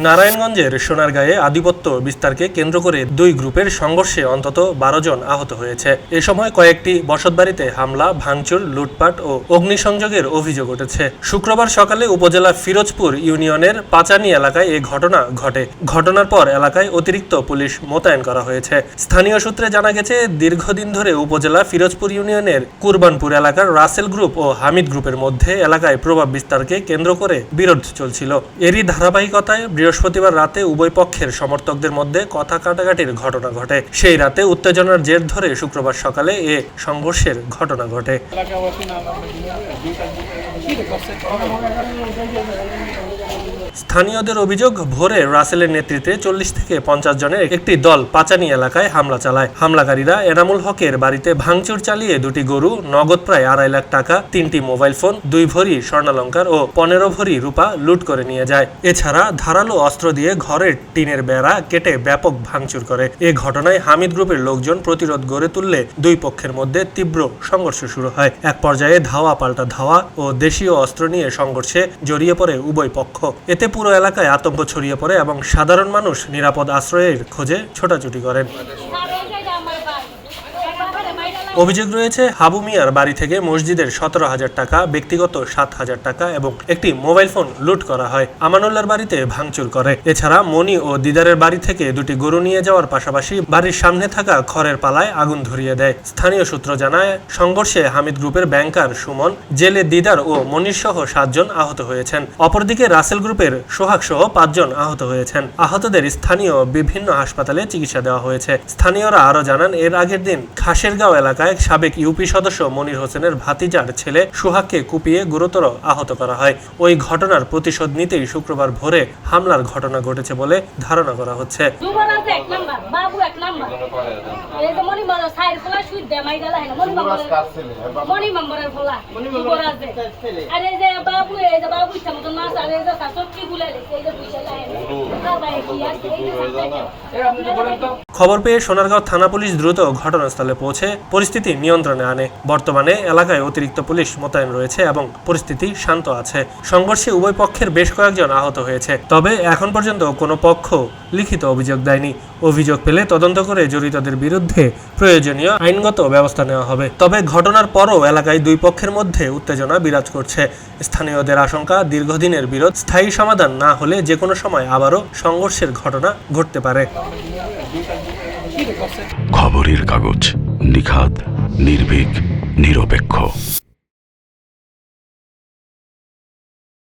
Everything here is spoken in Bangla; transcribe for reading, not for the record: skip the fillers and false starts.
নারায়ণগঞ্জের সোনারগাঁয়ে আধিপত্য বিস্তারকে কেন্দ্র করে দুই গ্রুপের সংঘর্ষে অন্তত ১২ জন আহত হয়েছে। এ সময় কয়েকটি বসতবাড়িতে হামলা, ভাঙচুর, লুটপাট ও অগ্নিসংযোগের অভিযোগ উঠেছে। শুক্রবার সকালে উপজেলা ফিরোজপুর ইউনিয়নের পাচানি এলাকায় এ ঘটনা ঘটে। ঘটনার পর এলাকায় অতিরিক্ত পুলিশ মোতায়েন করা হয়েছে। স্থানীয় সূত্রে জানা গেছে, দীর্ঘদিন ধরে উপজেলা ফিরোজপুর ইউনিয়নের কুরবানপুর এলাকার রাসেল গ্রুপ ও হামিদ গ্রুপের মধ্যে এলাকায় প্রভাব বিস্তারকে কেন্দ্র করে বিরোধ চলছিল। এরই ধারাবাহিকতায় বৃহস্পতিবার রাতে উভয় পক্ষের সমর্থকদের মধ্যে কথা কাটাকাটির ঘটনা ঘটে। সেই রাতে উত্তেজনার জের ধরে শুক্রবার সকালে এ সংঘর্ষের ঘটনা ঘটে। স্থানীয়দের অভিযোগ, ভোরে রাসেলের নেতৃত্বে ৪০ থেকে ৫০ জনের একটি দল পাচানি এলাকায় হামলা চালায়। হামলাকারীরা এনামুল হকের বাড়িতে ভাঙচুর চালিয়ে দুটি গরু, নগদ প্রায় ২.৫ লাখ টাকা, ৩টি মোবাইল ফোন, ২ ভরি স্বর্ণালংকার ও ১৫ ভরি রূপা লুট করে নিয়ে যায়। এছাড়া ধারালো অস্ত্র দিয়ে ঘরের টিনের বেড়া কেটে ব্যাপক ভাঙচুর করে। এ ঘটনায় হামিদ গ্রুপের লোকজন প্রতিরোধ গড়ে তুললে দুই পক্ষের মধ্যে তীব্র সংঘর্ষ শুরু হয়। এক পর্যায়ে ধাওয়া পাল্টা ধাওয়া ও দেশীয় অস্ত্র নিয়ে সংঘর্ষে জড়িয়ে পড়ে উভয় পক্ষ। এতে পুরো এলাকায় আতঙ্ক ছড়িয়ে পড়ে এবং সাধারণ মানুষ নিরাপদ আশ্রয়ের খোঁজে ছোটাছুটি করেন। অভিযোগ রয়েছে, হাবু মিয়ার বাড়ি থেকে মসজিদের ১৭,০০০ টাকা, ব্যক্তিগত ৭,০০০ টাকা এবং একটি মোবাইল ফোন লুট করা হয়। আমানুল্লাহর বাড়িতে ভাঙচুর করে। এছাড়া মনি ও দিদারের বাড়ি থেকে দুটি গরু নিয়ে যাওয়ার পাশাপাশি বাড়ির সামনে থাকা খড়ের পালায় আগুন ধরিয়ে দেয়। স্থানীয় সূত্র জানায়, সংঘর্ষে হামিদ গ্রুপের ব্যাংকার সুমন, জেলে দিদার ও মনির সহ ৭ জন আহত হয়েছেন। অপরদিকে রাসেল গ্রুপের সোহাগ সহ ৫ জন আহত হয়েছেন। আহতদের স্থানীয় বিভিন্ন হাসপাতালে চিকিৎসা দেওয়া হয়েছে। স্থানীয়রা আরও জানান, এর আগের দিন খাসেরগাঁও এলাকায় সাবেক ইউপি সদস্য মনির হোসেনের ভাতিজার ছেলে সোহাগকে কুপিয়ে গুরুতর আহত করা হয়। ওই ঘটনার প্রতিশোধ নিতেই শুক্রবার ভোরে হামলার ঘটনা ঘটেছে বলে ধারণা করা হচ্ছে। খবর পেয়ে সোনারগাঁও থানা পুলিশ দ্রুত ঘটনাস্থলে পৌঁছে পরিস্থিতি নিয়ন্ত্রণে আনে। বর্তমানে এলাকায় অতিরিক্ত পুলিশ মোতায়েন রয়েছে এবং পরিস্থিতি শান্ত আছে। সংঘর্ষে উভয় পক্ষের বেশ কয়েকজন আহত হয়েছে। তবে এখন পর্যন্ত কোনো পক্ষ লিখিত অভিযোগ দেয়নি। অভিযোগ পেলে তদন্ত করে জড়িতদের বিরুদ্ধে প্রয়োজনীয় আইনগত ব্যবস্থা নেওয়া হবে। তবে ঘটনার পরও এলাকায় দুই পক্ষের মধ্যে উত্তেজনা বিরাজ করছে। স্থানীয়দের আশঙ্কা, দীর্ঘদিনের বিরোধ স্থায়ী সমাধান না হলে যে কোনো সময় আবারও সংঘর্ষের ঘটনা ঘটতে পারে। খবরের কাগজ, নিখাদ, নির্ভীক, নিরপেক্ষ।